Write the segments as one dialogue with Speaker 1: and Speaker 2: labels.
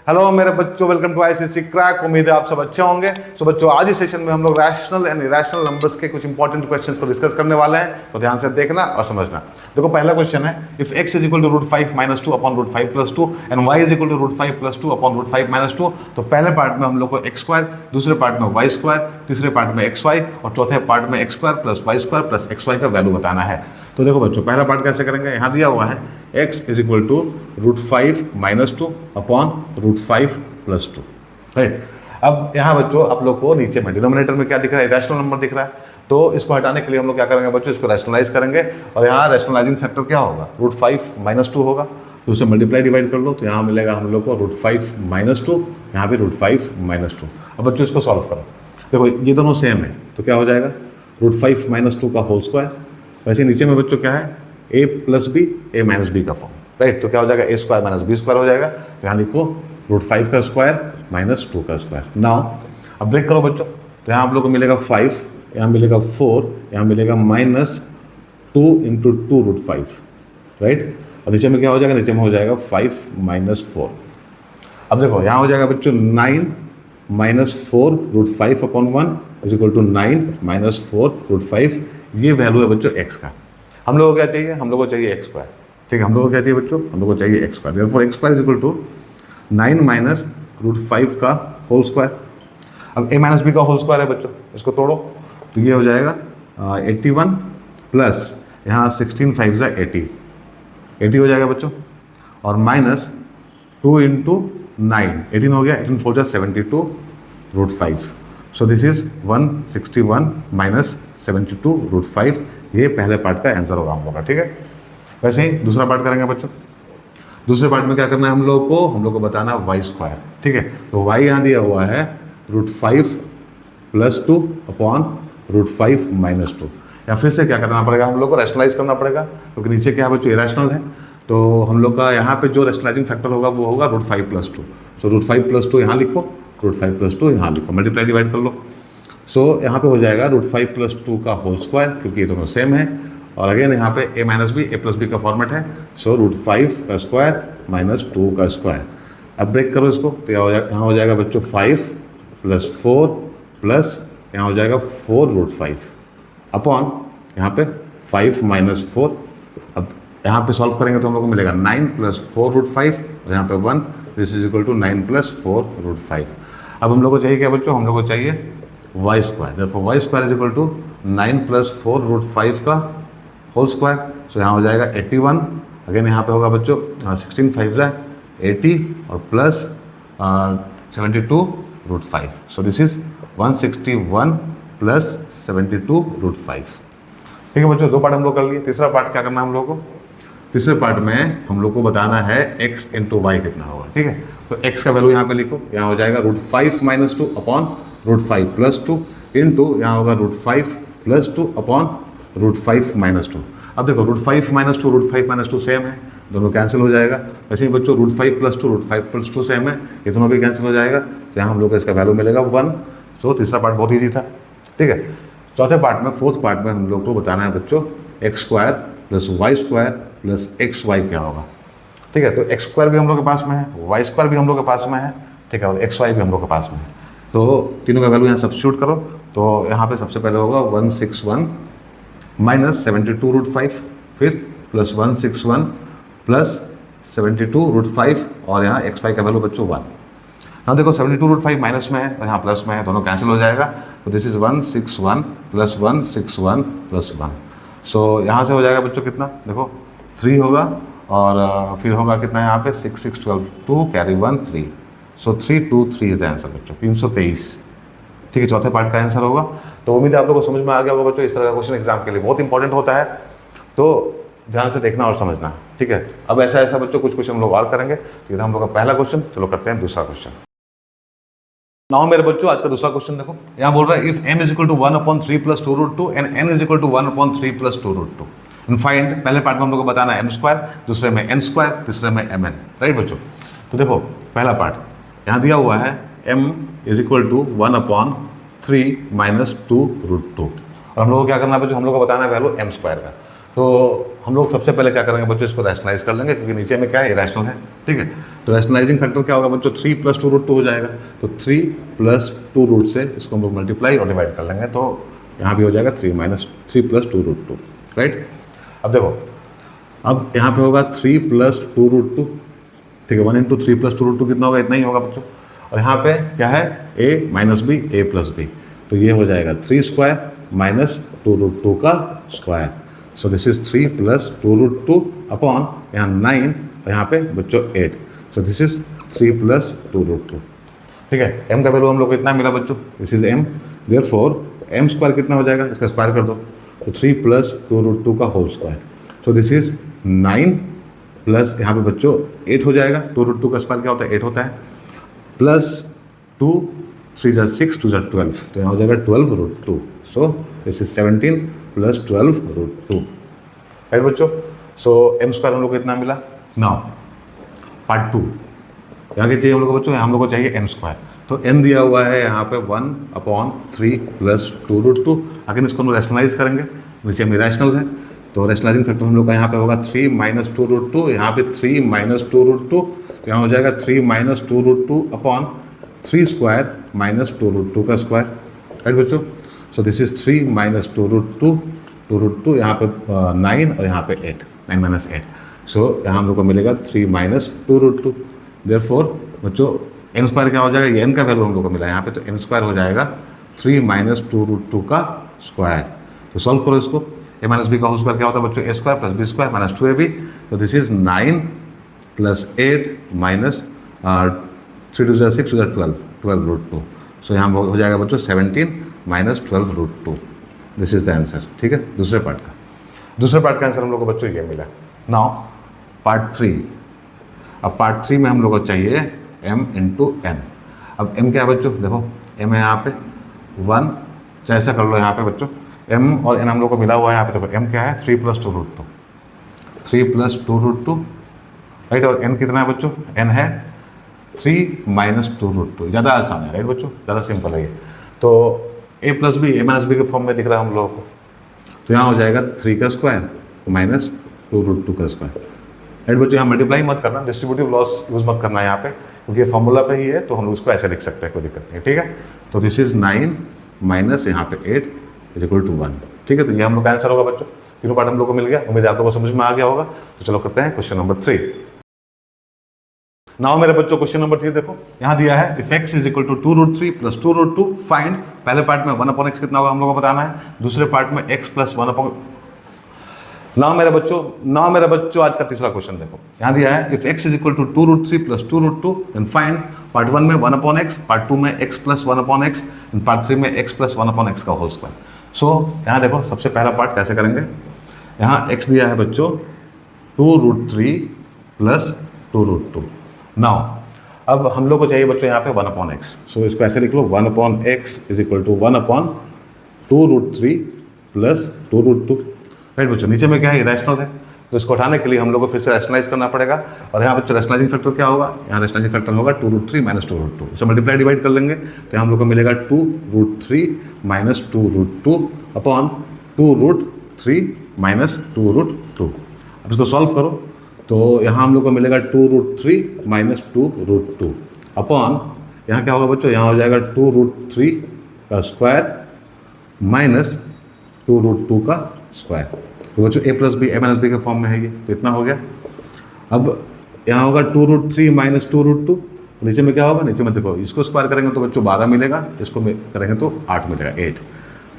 Speaker 1: Hello मेरे बच्चों, welcome to ICSE crack. उम्मीद है आप सब अच्छे होंगे। तो बच्चों, आज इस सेशन में हम लोग रैशनल एंड इरेशनल नंबर्स के कुछ इंपॉर्टेंट क्वेश्चंस को डिस्कस करने वाले हैं, तो ध्यान से देखना और समझना। देखो, पहला क्वेश्चन है, if x is equal to √5 - 2 upon √5 + 2 and y is equal to √5 + 2 upon √5 - 2। तो पहले पार्ट में हम लोग को x², दूसरे पार्ट में y², तीसरे पार्ट में xy और चौथे पार्ट में x² + y² + xy का वैल्यू बताना है। तो देखो बच्चों, पहला पार्ट कैसे करेंगे, यहाँ दिया हुआ है x is equal to √5 - 2 upon √5 + 2, right. अब यहाँ बच्चों आप लोग को नीचे में डिनोमिनेटर में क्या दिख रहा है, रैशनल नंबर दिख रहा है। तो इसको हटाने के लिए हम लोग क्या करेंगे बच्चों, इसको रैशनलाइज करेंगे। और यहाँ रैशनलाइजिंग फैक्टर क्या होगा, √5 - 2 होगा। तो उससे मल्टीप्लाई डिवाइड कर लो, तो यहाँ मिलेगा हम लोग को √5 - 2, यहाँ पे √5 - 2। अब बच्चों इसको सॉल्व करो। देखो ये दोनों सेम है, तो क्या हो जाएगा, √5 - 2 का होल स्क्वायर। वैसे नीचे में बच्चों क्या है, a + b a - b का फॉर्म, राइट। तो क्या हो जाएगा, a² - b² हो जाएगा। तो यहाँ लिखो √5 का स्क्वायर - 2 का स्क्वायर। नाउ अब ब्रेक करो बच्चों, तो यहाँ आप लोग को मिलेगा 5, यहाँ मिलेगा 4, यहाँ मिलेगा -2 × 2 √5, राइट। और नीचे में क्या हो जाएगा, नीचे में हो जाएगा 5 - 4। अब देखो यहाँ हो जाएगा बच्चों 9 - 4 √5 अपॉन 1 इज इक्वल टू 9 - 4 √5। ये वैल्यू है बच्चों x का। हम लोग को क्या चाहिए, हम लोग को चाहिए x², ठीक है। हम लोग को क्या चाहिए बच्चों, हम लोग को चाहिए x²। Therefore x² is equal to 9 - √5 का होल स्क्वायर। अब a - b का होल स्क्वायर है बच्चों, इसको तोड़ो तो ये हो जाएगा 81 प्लस यहाँ 16 × 5 = 80, 80 हो जाएगा बच्चों। और -2 × 9, 18 हो गया, 18 × 4 = 72 √5। सो दिस इज 161 - 72 √5। ये पहले पार्ट का आंसर होगा हम लोग का, ठीक है। वैसे ही दूसरा पार्ट करेंगे बच्चों। दूसरे पार्ट में क्या करना है हम लोग को बताना है y², ठीक है। तो y यहाँ दिया हुआ है √5 + 2 अपॉन √5 - 2। या फिर से क्या करना पड़ेगा, हम लोग को रैशनलाइज करना पड़ेगा, क्योंकि नीचे क्या है बच्चों, इरेशनल है। तो हम लोग का यहाँ पे जो रैशनलाइजिंग फैक्टर होगा वो होगा √5 + 2। सो √5 + 2 यहाँ लिखो, √5 + 2 यहाँ लिखो, मल्टीप्लाई डिवाइड कर लो। सो यहाँ पे हो जाएगा √5 + 2 का होल स्क्वायर, क्योंकि ये दोनों सेम है। और अगेन यहाँ पे a - b a + b का फॉर्मेट है। सो √5 का स्क्वायर - 2 का स्क्वायर। अब ब्रेक करो इसको, तो यहाँ हो जाएगा बच्चों 5 + 4 प्लस यहाँ हो जाएगा 4 √5 अपॉन यहाँ पे 5 - 4। अब यहाँ पे सॉल्व करेंगे तो हम लोग को मिलेगा 9 + 4 √5 और यहाँ पे 1। This is equal to 9 + 4 √5। अब हम लोग को चाहिए क्या बच्चों, हम लोग को चाहिए y²। Therefore y² is equal to 9 + 4 √5 का होल स्क्वायर। सो यहाँ हो जाएगा 81। अगेन यहाँ पे होगा बच्चों 16 × 5 = 80 और प्लस 72 √5। So this is 161 + 72 √5। ठीक है बच्चों, दो पार्ट हम लोग कर लिए। तीसरा पार्ट क्या करना है हम लोग को, तीसरे पार्ट में हम लोग को बताना है x × y कितना होगा, ठीक है। तो x का वैल्यू यहाँ पे लिखो, यहाँ हो जाएगा √5 - 2 अपॉन √5 + 2 इंटू यहाँ होगा √5 + 2 अपॉन √5 - 2। अब देखो √5 - 2 √5 - 2 सेम है, दोनों कैंसिल हो जाएगा। वैसे ही बच्चों √5 + 2 √5 + 2 सेम है, ये दोनों भी कैंसिल हो जाएगा। तो यहाँ हम लोग को इसका वैल्यू मिलेगा 1। सो तीसरा पार्ट बहुत ईजी था, ठीक है। चौथे पार्ट में, फोर्थ पार्ट में हम लोग को बताना है बच्चों x² + y² + xy क्या होगा, ठीक है। तो x² भी हम लोग के पास में है, y² भी हम लोग के पास में है, ठीक है, और xy भी हम लोग के पास में है। तो तीनों का वैल्यू यहाँ सब्स्टिट्यूट करो। तो यहाँ पे सबसे पहले होगा 161 - 72 √5, फिर प्लस 161 + 72 √5 और यहाँ xy का वैल्यू बच्चों 1। हाँ देखो 72 √5 माइनस में है और यहाँ प्लस में है, दोनों कैंसिल हो जाएगा। तो दिस इज 161 + 161 + 1। सो यहाँ से हो जाएगा बच्चों कितना, देखो 3 होगा और फिर होगा कितना यहाँ पे 6 6 12 2 carry 1 3। So 323 is the answer बच्चों, 323, ठीक है। चौथे पार्ट का आंसर होगा। तो उम्मीद है आप लोगों को समझ में आ गया होगा बच्चों। इस तरह का क्वेश्चन एग्जाम के लिए बहुत इंपॉर्टेंट होता है, तो ध्यान से देखना और समझना, ठीक है। अब ऐसा बच्चों कुछ क्वेश्चन हम लोग और करेंगे। ये था हम लोग का पहला क्वेश्चन। चलो करते हैं दूसरा क्वेश्चन। नाउ मेरे बच्चों, आज का दूसरा क्वेश्चन देखो, यहाँ बोल रहा है if m = 1/3 + 2 √2 and n = 1/3 + 2 √2 and find. पहले पार्ट में हम लोग को बताना है m², दूसरे में n², तीसरे में mn, राइट बच्चों। तो देखो पहला पार्ट यहाँ दिया हुआ है m = 1/3 - 2 √2 और हम लोग को क्या करना है बच्चों, हम लोग को बताना है वैल्यू m² का। तो हम लोग सबसे पहले क्या करेंगे बच्चों, इसको रैशनलाइज कर लेंगे, क्योंकि नीचे में क्या है, इरेशनल है, ठीक है। तो रैशनलाइजिंग फैक्टर क्या होगा बच्चों, 3 + 2√2 हो जाएगा। तो 3 + 2 से इसको हम लोग मल्टीप्लाई और डिवाइड कर लेंगे, तो यहाँ भी हो जाएगा 3 + 2√2, राइट। अब देखो, अब यहाँ पे होगा 3 + 2√2, ठीक है। 1 × 3 + 2√2 कितना होगा, इतना ही होगा बच्चों। और यहाँ पे क्या है, a - b, a + b, तो ये हो जाएगा 3² - 2√2 का square. So this is 3 + 2√2 upon यहाँ 9 और यहाँ पे बच्चों 8। सो दिस इज 3 + 2√2, ठीक है। m का वैल्यू हम लोग को इतना मिला बच्चों, this is m, therefore m² कितना हो जाएगा, इसका स्क्वायर कर दो, तो 3 + 2√2 का whole square. So this is 9 plus यहाँ पे बच्चों 8 हो जाएगा, 2√2 का स्क्वायर क्या होता है, 8 होता है, प्लस 2 3 × 6 2 × 12, तो यहाँ हो जाएगा 12√2। सो दिस इज 17 + 12√2, राइट बच्चों। सो m² हम लोग को इतना मिला। नाउ पार्ट 2, यहाँ के चाहिए हम लोग को बच्चों, हम लोग को चाहिए m²। तो n दिया हुआ है यहाँ पे 1/3 + 2√2। अगर इसको हम रैशनलाइज करेंगे, नीचे में रैशनल है, तो रैशनलाइजिंग फैक्टर हम लोग का यहाँ पे होगा 3 - 2√2, यहाँ पे 3 - 2√2, तो यहाँ हो जाएगा 3 - 2√2 अपॉन 3² - 2√2 का स्क्वायर, राइट बच्चों। सो दिस इज 3 - 2√2 यहाँ पे 9 और यहाँ पे 8, 9 - 8। सो यहाँ हम लोग को मिलेगा 3 - 2√2। देयरफॉर बच्चों m² क्या हो जाएगा, ये n का वैल्यू हम लोग को मिला यहाँ पे, तो m² हो जाएगा 3 - 2√2 का स्क्वायर। तो सॉल्व करो इसको, a - b का होल स्क्वायर क्या होता है बच्चों, a² + b² - 2ab। तो दिस इज 9 + 8 - 3 2 6 2 12, 12√2। सो यहाँ हो जाएगा बच्चों 17 - 12√2। दिस इज द आंसर, ठीक है। दूसरे पार्ट का आंसर हम लोग को बच्चों ये मिला। Now part 3। अब पार्ट 3 में हम लोग को चाहिए m × n। अब m क्या है बच्चों, देखो m है यहाँ पे 1, जैसा कर लो यहाँ पे बच्चों, m और n हम लोग को मिला हुआ है यहाँ पे। देखो m क्या है, 3 + 2√2, 3 + 2√2, राइट। और n कितना है बच्चों, n है 3 - 2√2। ज़्यादा आसान है, राइट बच्चों, ज़्यादा सिंपल है ये। तो a + b के फॉर्म में दिख रहा है हम लोगों को, तो यहाँ हो जाएगा 3 का स्क्वायर - 2√2 का स्क्वायर, राइट बच्चों। यहाँ मल्टीप्लाई मत करना, डिस्ट्रीब्यूटिव लॉस यूज़ मत करना यहाँ पे, क्योंकि ये फॉर्मूला पे ही है, तो हम लोग इसको ऐसे लिख सकते हैं, कोई दिक्कत नहीं, ठीक है। तो दिस इज 9 - यहाँ पे 8 = 1, ठीक है। तो ये हम लोग का आंसर होगा बच्चों। तीनों पार्ट हम लोग को मिल गया, उम्मीद है आप लोगों को समझ में आ गया होगा। तो चलो करते हैं क्वेश्चन नंबर 3। नाउ मेरे बच्चों क्वेश्चन नंबर 3 देखो, यहाँ दिया है इफ x = 2√3 + 2√2 फाइंड। पहले पार्ट में 1/x कितना होगा हम लोग को बताना है, दूसरे पार्ट में x + 1। नाउ मेरे बच्चों आज का तीसरा क्वेश्चन देखो, यहाँ दिया है if x = 2√3 + 2√2 then find. Part 1 में 1/x, पार्ट 2 में x + 1/x, एंड पार्ट 3 में x + 1/x का होल स्क्वायर। सो यहाँ देखो सबसे पहला पार्ट कैसे करेंगे। यहाँ x दिया है बच्चों 2√3 + 2√2। नाउ अब हम लोग को चाहिए बच्चों यहाँ पे 1/x। सो इसको ऐसे लिख लो, 1/x = 1/2√3 + 2√2, राइट बच्चों। नीचे में क्या है, रैशनल है, तो इसको उठाने के लिए हम लोग को फिर से रैशनलाइज करना पड़ेगा। और यहाँ बच्चों रैशनलाइजिंग फैक्टर क्या होगा, यहाँ रैशनलाइजिंग फैक्टर होगा 2√3 - 2√2। इसे मल्टीप्लाई डिवाइड कर लेंगे, तो यहाँ हम लोग को मिलेगा 2√3 - 2√2 अपॉन 2√3 - 2√2। अब इसको सॉल्व करो, तो यहाँ हम लोग को मिलेगा 2√3 - 2√2 अपॉन यहाँ क्या होगा बच्चों, यहाँ हो जाएगा 2√3 का स्क्वायर - 2√2 का स्क्वायर। तो बच्चों a + b के फॉर्म में है ये, तो इतना हो गया। अब यहाँ होगा 2√3 - 2√2, नीचे में क्या होगा, नीचे में देखो इसको स्क्वायर करेंगे तो बच्चों 12 मिलेगा, इसको करेंगे तो 8 मिलेगा, 8।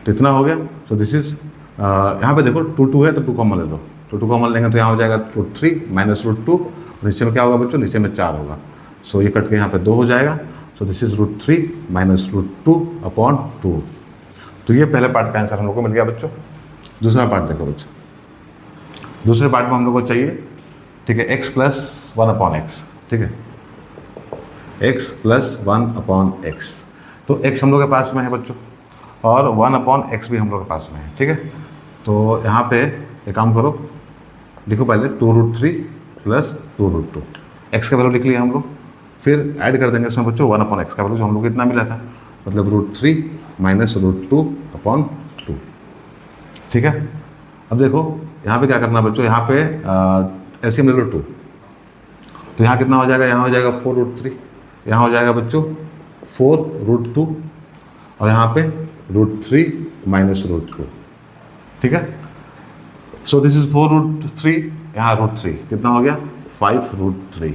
Speaker 1: तो इतना हो गया। तो दिस इज यहाँ पे देखो 2 है तो 2 कॉमन ले लो, तो 2 कॉमन लेंगे तो यहाँ हो जाएगा √3 - √2, नीचे में क्या होगा बच्चों, नीचे में 4 होगा। सो ये कट के यहाँ पे 2 हो जाएगा। सो दिस इज √3 - √2 अपॉन 2। तो ये पहले पार्ट का आंसर हम लोग को मिल गया बच्चों। दूसरा पार्ट देखो बच्चों, दूसरे पार्ट में हम लोग को चाहिए, ठीक है, x + 1/x, ठीक है, x + 1/x। तो x हम लोग के पास में है बच्चों, और 1/x भी हम लोग के पास में है, ठीक है। तो यहाँ पे एक काम करो, लिखो पहले 2√3 + 2√2, x का वैल्यू लिख लिया हम लोग, फिर ऐड कर देंगे इसमें बच्चों 1/x का वैल्यू जो हम लोग को इतना मिला था, मतलब √3 - √2/2, ठीक है। अब देखो यहाँ पे क्या करना बच्चों, यहाँ पे एलसीएम ले लो 2, तो यहाँ कितना हो जाएगा, यहाँ हो जाएगा 4√3, यहाँ हो जाएगा बच्चों 4√2 और यहाँ पे √3 माइनस √2, ठीक है। सो दिस इज 4√3, यहाँ √3 कितना हो गया 5√3।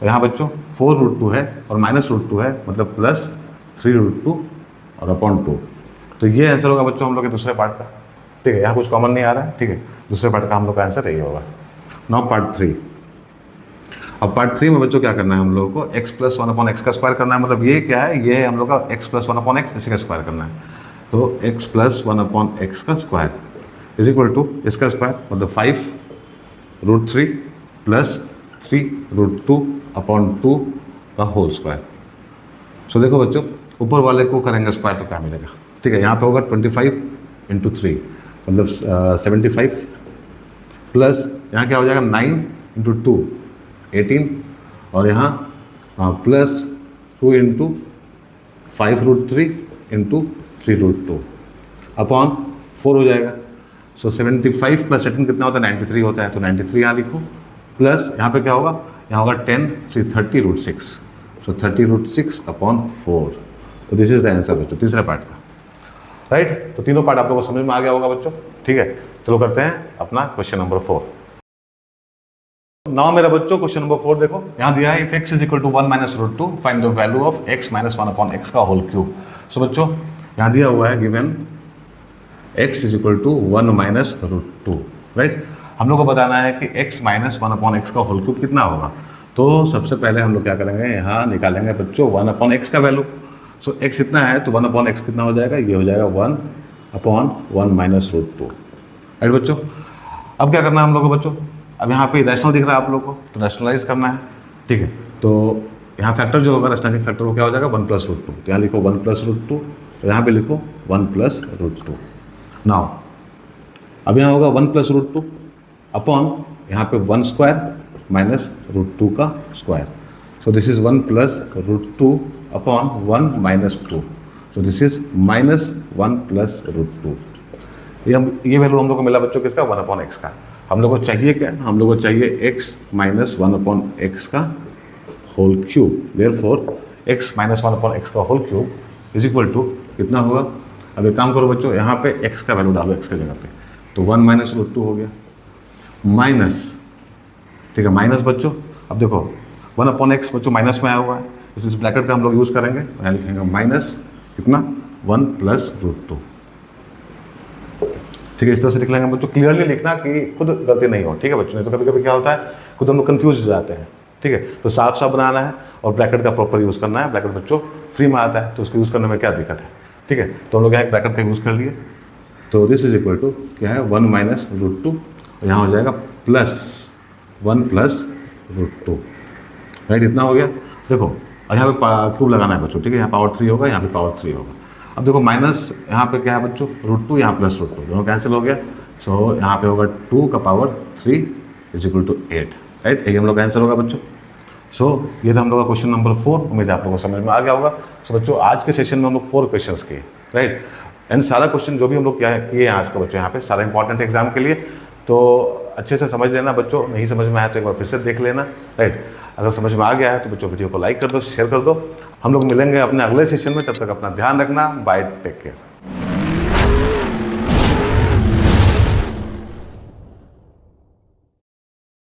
Speaker 1: यहाँ बच्चों 4√2 है और माइनस √2 है, मतलब प्लस 3√2 और अपॉन 2। तो ये आंसर होगा बच्चों हम लोग के दूसरे पार्ट का, ठीक है। यहाँ कुछ कॉमन नहीं आ रहा है, ठीक है। दूसरे पार्ट का हम लोग का आंसर यही होगा। Now part 3। अब पार्ट 3 में बच्चों क्या करना है हम लोगों को, x प्लस 1/x का स्क्वायर करना है। मतलब ये क्या है, ये है हम लोग का x प्लस 1/x, इसी का स्क्वायर करना है। तो x प्लस 1/x का स्क्वायर इज इक्वल टू इसका स्क्वायर, मतलब 5√3 प्लस 3√2 अपॉन 2 का होल स्क्वायर। सो देखो बच्चों, ऊपर वाले को करेंगे स्क्वायर तो क्या मिलेगा, ठीक है। यहाँ पे होगा 25 × 3 मतलब 75 प्लस यहाँ क्या हो जाएगा 9 × 2 18 और यहाँ प्लस 2 × 5√3 × 3√2 अपॉन 4 हो जाएगा। सो 75 प्लस 18 कितना होता है 93 होता है, तो 93 यहाँ लिखो, प्लस यहाँ पे क्या होगा, यहाँ होगा 10 3 30√6, सो 30√6 अपॉन 4। तो दिस इज द आंसर बच्चों तीसरे पार्ट का, राइट। तो तीनों पार्ट आप लोगों को समझ में आ गया होगा बच्चों, ठीक है। चलो करते हैं अपना क्वेश्चन नंबर 4। नाउ मेरा बच्चों क्वेश्चन नंबर 4 देखो, यहाँ दिया है if x is equal to 1 minus √2 find the value of x minus 1/x का होल क्यूब। सो बच्चों यहाँ दिया हुआ है given x is equal to 1 minus √2, right. हम लोग को बताना है कि x माइनस 1/x का होल क्यूब कितना होगा। तो सबसे पहले हम लोग क्या करेंगे, यहाँ निकालेंगे बच्चों 1/x का वैल्यू। सो x इतना है तो 1/x कितना हो जाएगा, ये हो जाएगा 1/1 माइनस √2, राइट बच्चों। अब क्या करना है हम लोग को बच्चों, अब यहाँ पे रैशनल दिख रहा है आप लोग को, तो रैशनलाइज करना है, ठीक है। तो यहाँ फैक्टर जो होगा रैशनलाइजिंग फैक्टर वो क्या हो जाएगा 1 + √2, तो यहाँ लिखो 1 + √2, तो यहाँ पे लिखो 1 + √2। नाउ अब यहाँ होगा 1 + √2 अपॉन यहाँ पे 1 स्क्वायर माइनस √2 का square. So this is 1 + √2 upon 1 minus 2, so this is minus 1 + √2। ये वैल्यू हम लोग को मिला बच्चों किसका 1/x का। हम लोग को चाहिए क्या, हम लोग को चाहिए x माइनस 1/x का whole cube. Therefore x minus 1/x का whole cube is equal to कितना होगा। अब एक काम करो बच्चों, यहाँ पे x का वैल्यू डालो x के जगह पे, तो 1 माइनस √2 हो गया माइनस, ठीक है, माइनस बच्चों। अब देखो 1/x बच्चों माइनस में आया हुआ है, इस ब्रैकेट का हम लोग यूज़ करेंगे, यहाँ लिखेंगे माइनस कितना 1 + √2, ठीक है। इस तरह से लिख लेंगे बच्चों, क्लियरली लिखना कि खुद गलती नहीं हो, ठीक है बच्चों। नहीं तो कभी कभी क्या होता है खुद हम लोग कन्फ्यूज हो जाते हैं, ठीक है। तो साफ साफ बनाना है और ब्रैकेट का प्रॉपर यूज़ करना है। ब्रैकेट बच्चों फ्री में आता है तो उसको यूज़ करने में क्या दिक्कत है, ठीक है। तो हम लोग यहाँ एक ब्रैकेट का यूज़ कर लिए, तो दिस इज इक्वल टू क्या है 1 माइनस √2, यहाँ हो जाएगा प्लस 1 + √2, राइट। इतना हो गया। देखो यहाँ पे क्यूब लगाना है बच्चों, ठीक है। यहाँ पावर 3 होगा, यहाँ पे पावर 3 होगा। अब देखो माइनस यहाँ पे क्या है बच्चों √2, यहाँ प्लस √2, दोनों कैंसिल हो गया। सो यहाँ पे होगा 2 का power 3 is equal to 8, right. ये हम लोग का आंसर होगा बच्चों। सो ये था हम लोग का क्वेश्चन नंबर 4। उम्मीद है आप लोगों को समझ में आ गया होगा। सो बच्चों आज के सेशन में हम लोग 4 क्वेश्चंस किए, राइट। एंड सारा क्वेश्चन जो भी हम लोग किए हैं आज को बच्चों यहाँ पे सारा इंपॉर्टेंट एग्जाम के लिए, तो अच्छे से समझ लेना बच्चों। नहीं समझ में आया तो एक बार फिर से देख लेना, राइट। अगर समझ में आ गया है तो बच्चों वीडियो को लाइक कर दो, शेयर कर दो। हम लोग मिलेंगे अपने अगले सेशन में, तब तक अपना ध्यान रखना। Bye, take care.